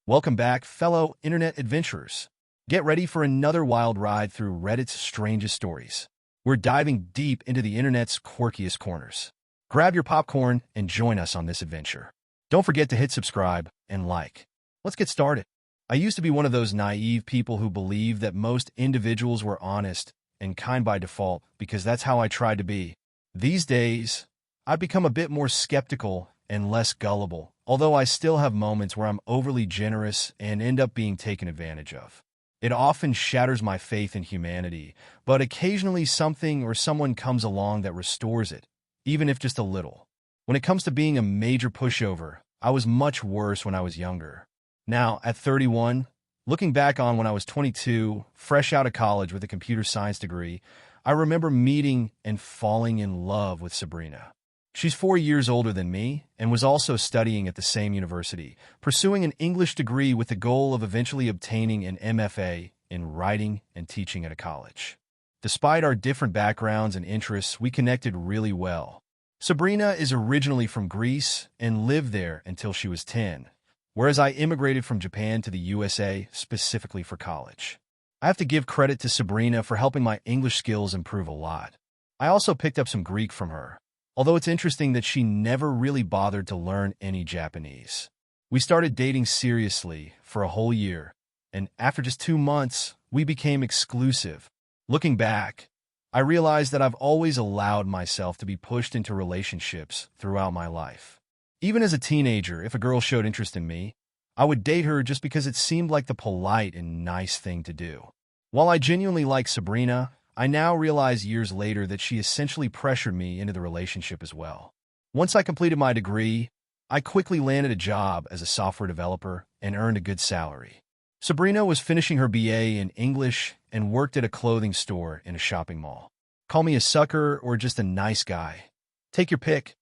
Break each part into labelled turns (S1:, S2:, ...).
S1: Welcome back, fellow internet adventurers. Get ready for another wild ride through Reddit's strangest stories. We're diving deep into the internet's quirkiest corners. Grab your popcorn and join us on this adventure. Don't forget to hit subscribe and like. Let's get started. I used to be one of those naive people who believed that most individuals were honest and kind by default because that's how I tried to be. These days, I've become a bit more skeptical and less gullible, although I still have moments where I'm overly generous and end up being taken advantage of. It often shatters my faith in humanity, but occasionally something or someone comes along that restores it, even if just a little. When it comes to being a major pushover, I was much worse when I was younger. Now, at 31, looking back on when I was 22, fresh out of college with a computer science degree, I remember meeting and falling in love with Sabrina. She's 4 years older than me and was also studying at the same university, pursuing an English degree with the goal of eventually obtaining an MFA in writing and teaching at a college. Despite our different backgrounds and interests, we connected really well. Sabrina is originally from Greece and lived there until she was 10, whereas I immigrated from Japan to the USA specifically for college. I have to give credit to Sabrina for helping my English skills improve a lot. I also picked up some Greek from her, although it's interesting that she never really bothered to learn any Japanese. We started dating seriously for a whole year, and after just 2 months, we became exclusive. Looking back, I realized that I've always allowed myself to be pushed into relationships throughout my life. Even as a teenager, if a girl showed interest in me, I would date her just because it seemed like the polite and nice thing to do. While I genuinely like Sabrina, I now realize years later that she essentially pressured me into the relationship as well. Once I completed my degree, I quickly landed a job as a software developer and earned a good salary. Sabrina was finishing her BA in English and worked at a clothing store in a shopping mall. Call me a sucker or just a nice guy. Take your pick.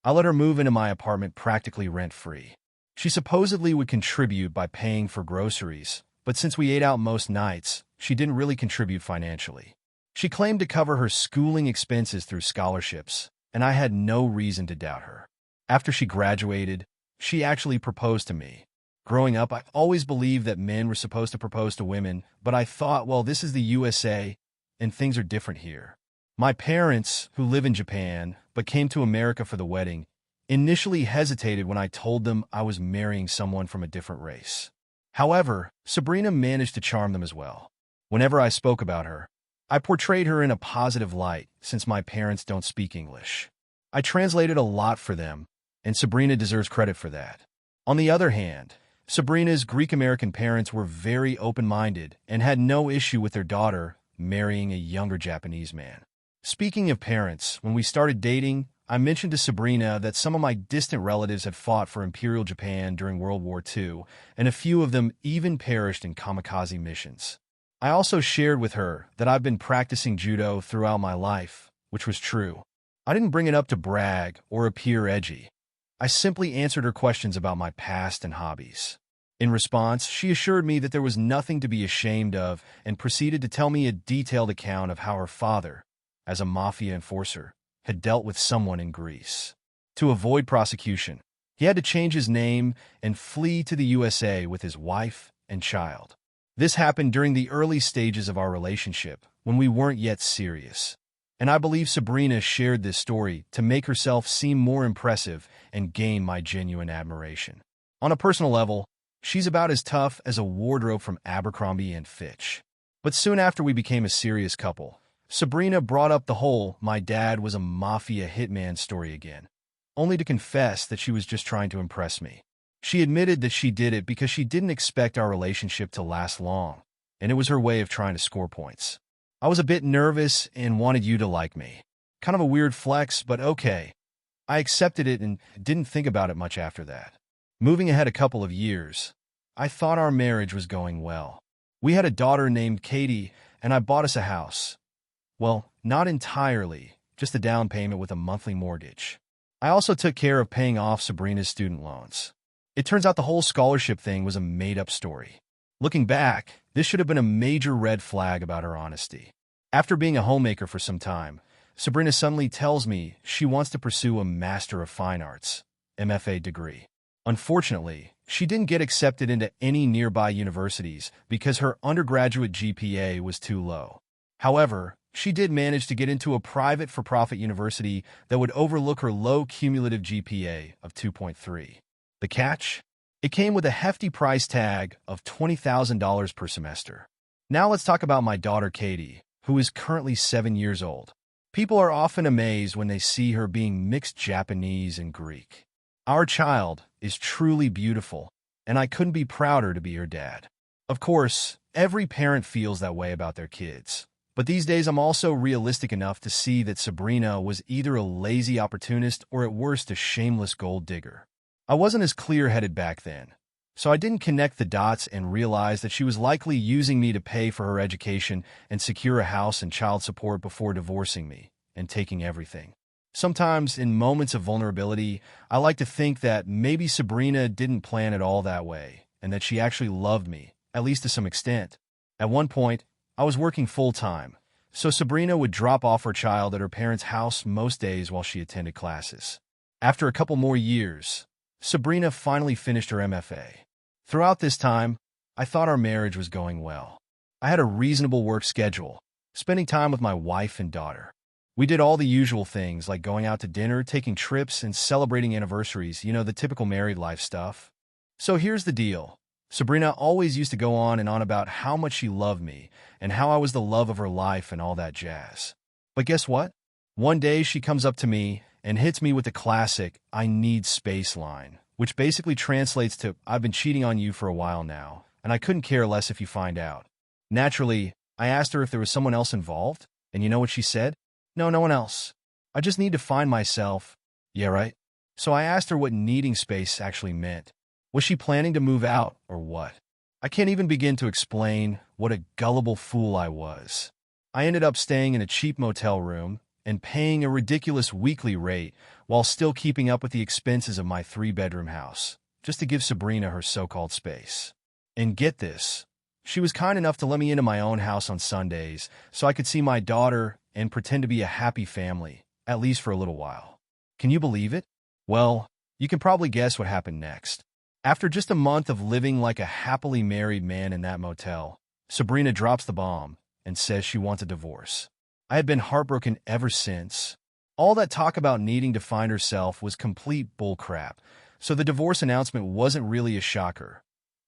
S1: I let her move into my apartment practically rent-free. She supposedly would contribute by paying for groceries, but since we ate out most nights, she didn't really contribute financially. She claimed to cover her schooling expenses through scholarships, and I had no reason to doubt her. After she graduated, she actually proposed to me. Growing up, I always believed that men were supposed to propose to women, but I thought, well, this is the USA, and things are different here. My parents, who live in Japan, but came to America for the wedding, initially hesitated when I told them I was marrying someone from a different race. However, Sabrina managed to charm them as well. Whenever I spoke about her, I portrayed her in a positive light since my parents don't speak English. I translated a lot for them, and Sabrina deserves credit for that. On the other hand, Sabrina's Greek-American parents were very open-minded and had no issue with their daughter marrying a younger Japanese man. Speaking of parents, when we started dating, I mentioned to Sabrina that some of my distant relatives had fought for Imperial Japan during World War II, and a few of them even perished in kamikaze missions. I also shared with her that I've been practicing judo throughout my life, which was true. I didn't bring it up to brag or appear edgy. I simply answered her questions about my past and hobbies. In response, she assured me that there was nothing to be ashamed of and proceeded to tell me a detailed account of how her father, as a mafia enforcer, had dealt with someone in Greece. To avoid prosecution, he had to change his name and flee to the USA with his wife and child. This happened during the early stages of our relationship, when we weren't yet serious. And I believe Sabrina shared this story to make herself seem more impressive and gain my genuine admiration. On a personal level, she's about as tough as a wardrobe from Abercrombie and Fitch. But soon after we became a serious couple, Sabrina brought up the whole "my dad was a mafia hitman" story again, only to confess that she was just trying to impress me. She admitted that she did it because she didn't expect our relationship to last long, and it was her way of trying to score points. I was a bit nervous and wanted you to like me. Kind of a weird flex, but okay. I accepted it and didn't think about it much after that. Moving ahead a couple of years, I thought our marriage was going well. We had a daughter named Katie, and I bought us a house. Well, not entirely, just a down payment with a monthly mortgage. I also took care of paying off Sabrina's student loans. It turns out the whole scholarship thing was a made-up story. Looking back, this should have been a major red flag about her honesty. After being a homemaker for some time, Sabrina suddenly tells me she wants to pursue a Master of Fine Arts, MFA degree. Unfortunately, she didn't get accepted into any nearby universities because her undergraduate GPA was too low. However, she did manage to get into a private for-profit university that would overlook her low cumulative GPA of 2.3. The catch? It came with a hefty price tag of $20,000 per semester. Now let's talk about my daughter Katie, who is currently 7 years old. People are often amazed when they see her being mixed Japanese and Greek. Our child is truly beautiful, and I couldn't be prouder to be her dad. Of course, every parent feels that way about their kids. But these days I'm also realistic enough to see that Sabrina was either a lazy opportunist or at worst a shameless gold digger. I wasn't as clear-headed back then, so I didn't connect the dots and realize that she was likely using me to pay for her education and secure a house and child support before divorcing me and taking everything. Sometimes, in moments of vulnerability, I like to think that maybe Sabrina didn't plan it all that way and that she actually loved me, at least to some extent. At one point, I was working full-time, so Sabrina would drop off her child at her parents' house most days while she attended classes. After a couple more years, Sabrina finally finished her MFA. Throughout this time, I thought our marriage was going well. I had a reasonable work schedule, spending time with my wife and daughter. We did all the usual things like going out to dinner, taking trips, and celebrating anniversaries, the typical married life stuff. So here's the deal. Sabrina always used to go on and on about how much she loved me and how I was the love of her life and all that jazz. But guess what? One day she comes up to me and hits me with the classic, "I need space" line, which basically translates to, "I've been cheating on you for a while now, and I couldn't care less if you find out." Naturally, I asked her if there was someone else involved, and you know what she said? "No, no one else. I just need to find myself." Yeah, right? So I asked her what needing space actually meant. Was she planning to move out, or what? I can't even begin to explain what a gullible fool I was. I ended up staying in a cheap motel room and paying a ridiculous weekly rate while still keeping up with the expenses of my 3-bedroom house, just to give Sabrina her so-called space. And get this, she was kind enough to let me into my own house on Sundays so I could see my daughter and pretend to be a happy family, at least for a little while. Can you believe it? Well, you can probably guess what happened next. After just a month of living like a happily married man in that motel, Sabrina drops the bomb and says she wants a divorce. I had been heartbroken ever since. All that talk about needing to find herself was complete bullcrap, so the divorce announcement wasn't really a shocker,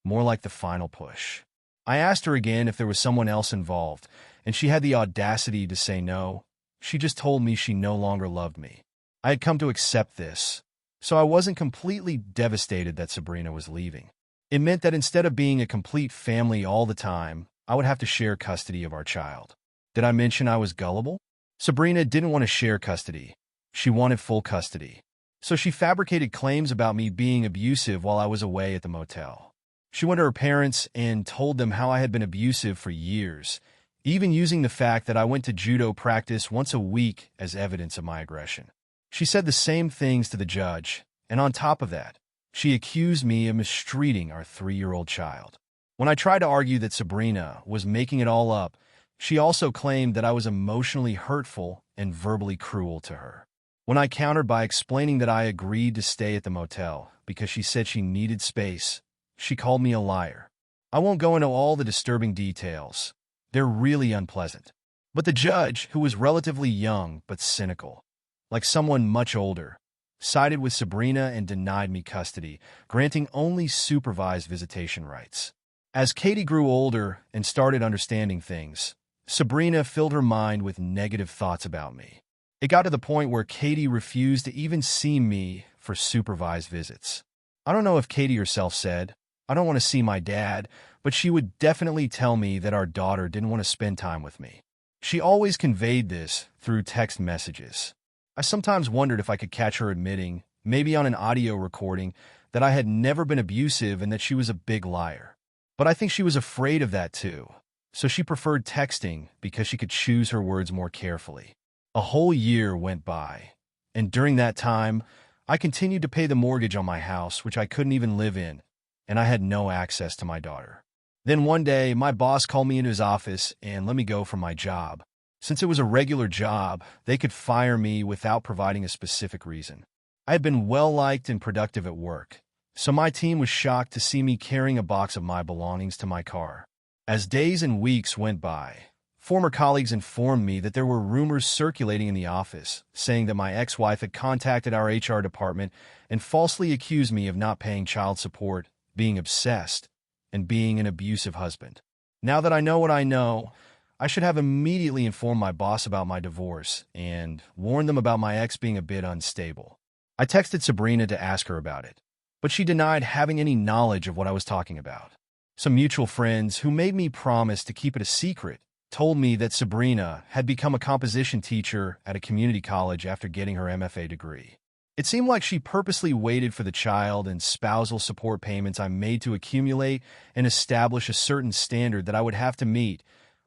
S1: more like the final push. I asked her again if there was someone else involved, and she had the audacity to say no. She just told me she no longer loved me. I had come to accept this, so I wasn't completely devastated that Sabrina was leaving. It meant that instead of being a complete family all the time, I would have to share custody of our child. Did I mention I was gullible? Sabrina didn't want to share custody. She wanted full custody. So she fabricated claims about me being abusive while I was away at the motel. She went to her parents and told them how I had been abusive for years, even using the fact that I went to judo practice once a week as evidence of my aggression. She said the same things to the judge, and on top of that, she accused me of mistreating our 3-year-old child. When I tried to argue that Sabrina was making it all up, she also claimed that I was emotionally hurtful and verbally cruel to her. When I countered by explaining that I agreed to stay at the motel because she said she needed space, she called me a liar. I won't go into all the disturbing details. They're really unpleasant. But the judge, who was relatively young but cynical, like someone much older, sided with Sabrina and denied me custody, granting only supervised visitation rights. As Katie grew older and started understanding things, Sabrina filled her mind with negative thoughts about me. It got to the point where Katie refused to even see me for supervised visits. I don't know if Katie herself said, "I don't want to see my dad," but she would definitely tell me that our daughter didn't want to spend time with me. She always conveyed this through text messages. I sometimes wondered if I could catch her admitting, maybe on an audio recording, that I had never been abusive and that she was a big liar. But I think she was afraid of that too, so she preferred texting because she could choose her words more carefully. A whole year went by, and during that time, I continued to pay the mortgage on my house, which I couldn't even live in, and I had no access to my daughter. Then one day, my boss called me into his office and let me go from my job. Since it was a regular job, they could fire me without providing a specific reason. I had been well-liked and productive at work, so my team was shocked to see me carrying a box of my belongings to my car. As days and weeks went by, former colleagues informed me that there were rumors circulating in the office saying that my ex-wife had contacted our HR department and falsely accused me of not paying child support, being obsessed, and being an abusive husband. Now that I know what I know, I should have immediately informed my boss about my divorce and warned them about my ex being a bit unstable. I texted Sabrina to ask her about it, but she denied having any knowledge of what I was talking about. Some mutual friends who made me promise to keep it a secret told me that Sabrina had become a composition teacher at a community college after getting her MFA degree. It seemed like she purposely waited for the child and spousal support payments I made to accumulate and establish a certain standard that I would have to meet,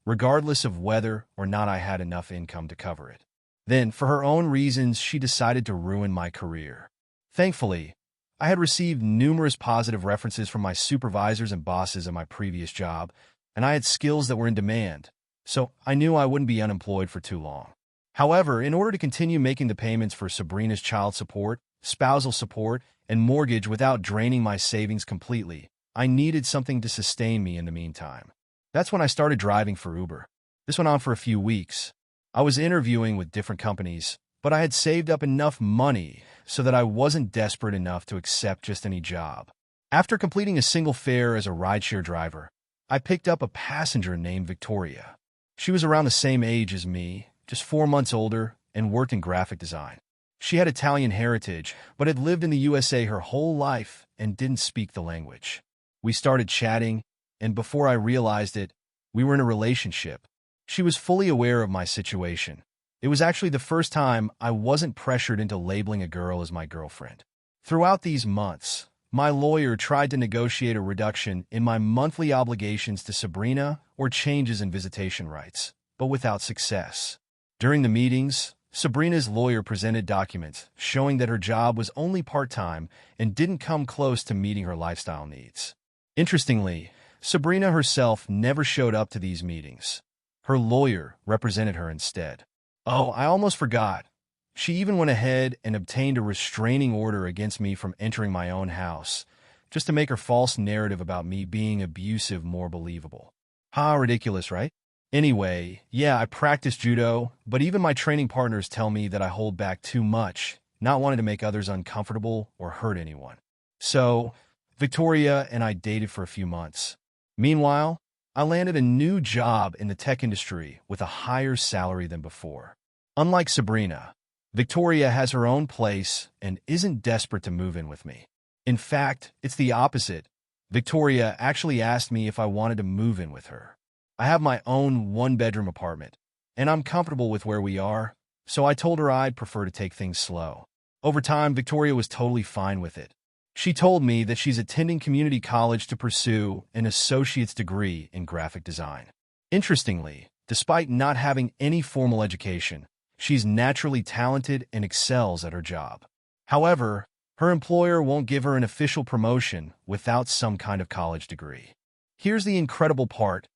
S1: regardless of whether or not I had enough income to cover it. Then, for her own reasons, she decided to ruin my career. Thankfully, I had received numerous positive references from my supervisors and bosses at my previous job, and I had skills that were in demand, so I knew I wouldn't be unemployed for too long. However, in order to continue making the payments for Sabrina's child support, spousal support, and mortgage without draining my savings completely, I needed something to sustain me in the meantime. That's when I started driving for Uber. This went on for a few weeks. I was interviewing with different companies, but I had saved up enough money so that I wasn't desperate enough to accept just any job. After completing a single fare as a rideshare driver, I picked up a passenger named Victoria. She was around the same age as me, just 4 months older, and worked in graphic design. She had Italian heritage, but had lived in the USA her whole life and didn't speak the language. We started chatting, and before I realized it, we were in a relationship. She was fully aware of my situation. It was actually the first time I wasn't pressured into labeling a girl as my girlfriend. Throughout these months, my lawyer tried to negotiate a reduction in my monthly obligations to Sabrina or changes in visitation rights, but without success. During the meetings, Sabrina's lawyer presented documents showing that her job was only part-time and didn't come close to meeting her lifestyle needs. Interestingly, Sabrina herself never showed up to these meetings. Her lawyer represented her instead. Oh, I almost forgot. She even went ahead and obtained a restraining order against me from entering my own house, just to make her false narrative about me being abusive more believable. How ridiculous, right? Anyway, yeah, I practice judo, but even my training partners tell me that I hold back too much, not wanting to make others uncomfortable or hurt anyone. So, Victoria and I dated for a few months. Meanwhile, I landed a new job in the tech industry with a higher salary than before. Unlike Sabrina, Victoria has her own place and isn't desperate to move in with me. In fact, it's the opposite. Victoria actually asked me if I wanted to move in with her. I have my own one-bedroom apartment, and I'm comfortable with where we are, so I told her I'd prefer to take things slow. Over time, Victoria was totally fine with it. She told me that she's attending community college to pursue an associate's degree in graphic design. Interestingly, despite not having any formal education, she's naturally talented and excels at her job. However, her employer won't give her an official promotion without some kind of college degree. Here's the incredible part.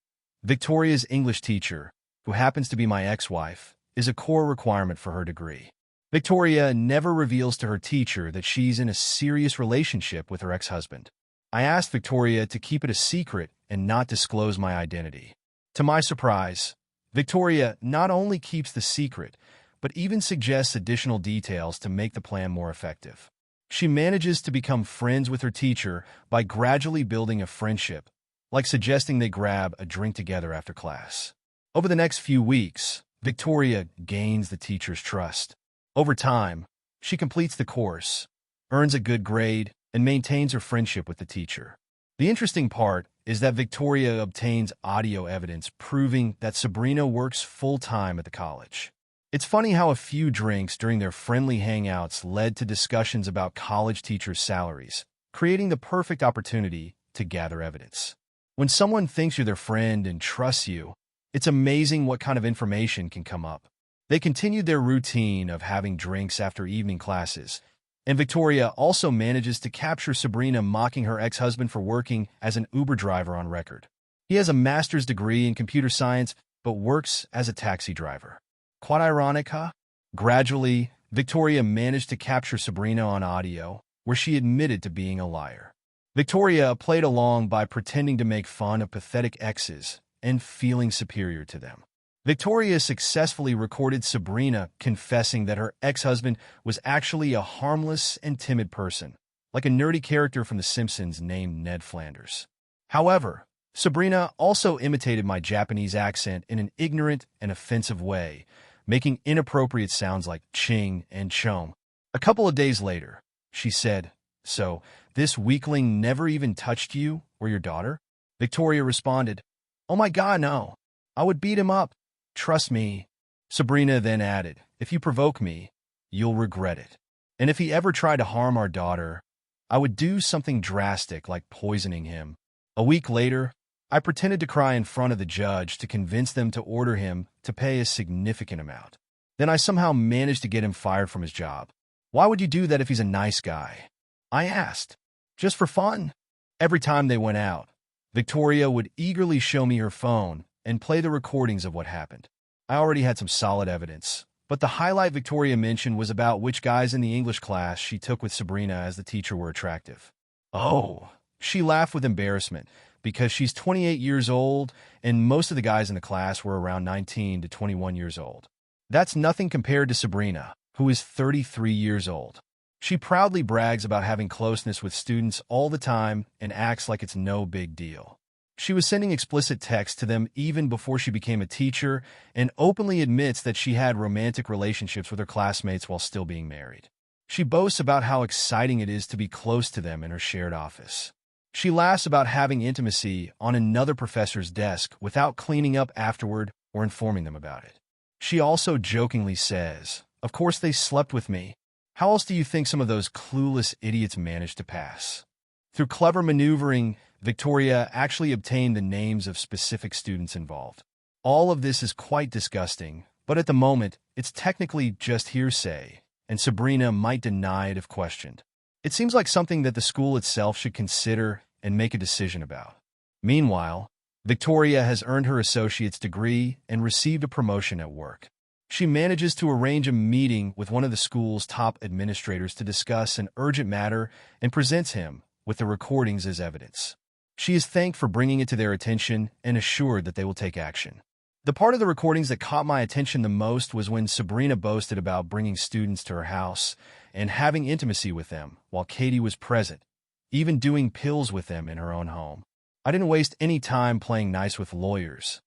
S1: Victoria's English teacher, who happens to be my ex-wife, is a core requirement for her degree. Victoria never reveals to her teacher that she's in a serious relationship with her ex-husband. I asked Victoria to keep it a secret and not disclose my identity. To my surprise, Victoria not only keeps the secret, but even suggests additional details to make the plan more effective. She manages to become friends with her teacher by gradually building a friendship, like suggesting they grab a drink together after class. Over the next few weeks, Victoria gains the teacher's trust. Over time, she completes the course, earns a good grade, and maintains her friendship with the teacher. The interesting part is that Victoria obtains audio evidence proving that Sabrina works full-time at the college. It's funny how a few drinks during their friendly hangouts led to discussions about college teachers' salaries, creating the perfect opportunity to gather evidence. When someone thinks you're their friend and trusts you, it's amazing what kind of information can come up. They continued their routine of having drinks after evening classes, and Victoria also manages to capture Sabrina mocking her ex-husband for working as an Uber driver on record. He has a master's degree in computer science, but works as a taxi driver. Quite ironic, huh? Gradually, Victoria managed to capture Sabrina on audio, where she admitted to being a liar. Victoria played along by pretending to make fun of pathetic exes and feeling superior to them. Victoria successfully recorded Sabrina confessing that her ex-husband was actually a harmless and timid person, like a nerdy character from The Simpsons named Ned Flanders. However, Sabrina also imitated my Japanese accent in an ignorant and offensive way, making inappropriate sounds like ching and chom. A couple of days later, she said, "So, this weakling never even touched you or your daughter?" Victoria responded, "Oh my God, no. I would beat him up. Trust me." Sabrina then added, "If you provoke me, you'll regret it. And if he ever tried to harm our daughter, I would do something drastic like poisoning him." A week later, I pretended to cry in front of the judge to convince them to order him to pay a significant amount. Then I somehow managed to get him fired from his job. "Why would you do that if he's a nice guy?" I asked. "Just for fun." Every time they went out, Victoria would eagerly show me her phone and play the recordings of what happened. I already had some solid evidence, but the highlight Victoria mentioned was about which guys in the English class she took with Sabrina as the teacher were attractive. Oh, she laughed with embarrassment because she's 28 years old and most of the guys in the class were around 19 to 21 years old. That's nothing compared to Sabrina, who is 33 years old. She proudly brags about having closeness with students all the time and acts like it's no big deal. She was sending explicit texts to them even before she became a teacher and openly admits that she had romantic relationships with her classmates while still being married. She boasts about how exciting it is to be close to them in her shared office. She laughs about having intimacy on another professor's desk without cleaning up afterward or informing them about it. She also jokingly says, "Of course they slept with me. How else do you think some of those clueless idiots managed to pass?" Through clever maneuvering, Victoria actually obtained the names of specific students involved. All of this is quite disgusting, but at the moment, it's technically just hearsay, and Sabrina might deny it if questioned. It seems like something that the school itself should consider and make a decision about. Meanwhile, Victoria has earned her associate's degree and received a promotion at work. She manages to arrange a meeting with one of the school's top administrators to discuss an urgent matter and presents him with the recordings as evidence. She is thanked for bringing it to their attention and assured that they will take action. The part of the recordings that caught my attention the most was when Sabrina boasted about bringing students to her house and having intimacy with them while Katie was present, even doing pills with them in her own home. I didn't waste any time playing nice with lawyers.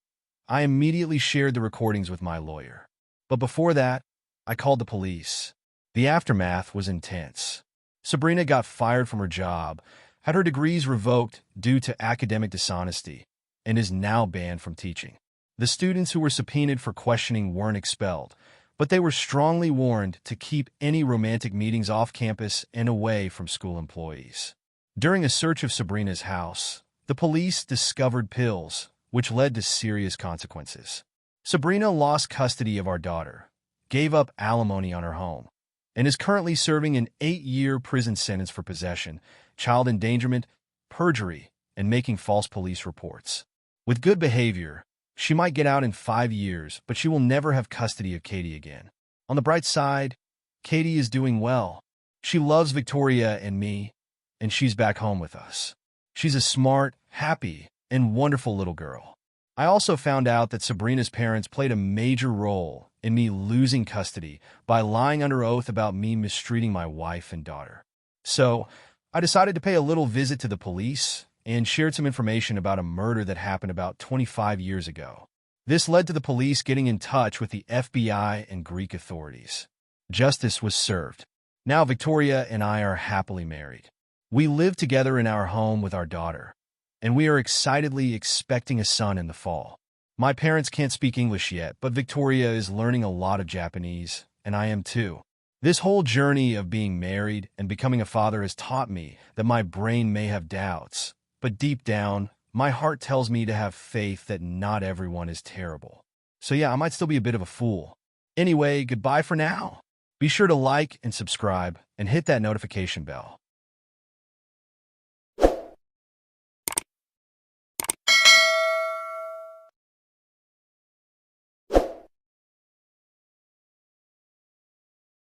S1: I immediately shared the recordings with my lawyer. But before that, I called the police. The aftermath was intense. Sabrina got fired from her job, had her degrees revoked due to academic dishonesty, and is now banned from teaching. The students who were subpoenaed for questioning weren't expelled, but they were strongly warned to keep any romantic meetings off campus and away from school employees. During a search of Sabrina's house, the police discovered pills, which led to serious consequences. Sabrina lost custody of our daughter, gave up alimony on her home, and is currently serving an 8-year prison sentence for possession, child endangerment, perjury, and making false police reports. With good behavior, she might get out in 5 years, but she will never have custody of Katie again. On the bright side, Katie is doing well. She loves Victoria and me, and she's back home with us. She's a smart, happy, and wonderful little girl. I also found out that Sabrina's parents played a major role in me losing custody by lying under oath about me mistreating my wife and daughter. So, I decided to pay a little visit to the police and shared some information about a murder that happened about 25 years ago. This led to the police getting in touch with the FBI and Greek authorities. Justice was served. Now Victoria and I are happily married. We live together in our home with our daughter, and we are excitedly expecting a son in the fall. My parents can't speak English yet, but Victoria is learning a lot of Japanese, and I am too. This whole journey of being married and becoming a father has taught me that my brain may have doubts, but deep down, my heart tells me to have faith that not everyone is terrible. So yeah, I might still be a bit of a fool. Anyway, goodbye for now. Be sure to like and subscribe and hit that notification bell.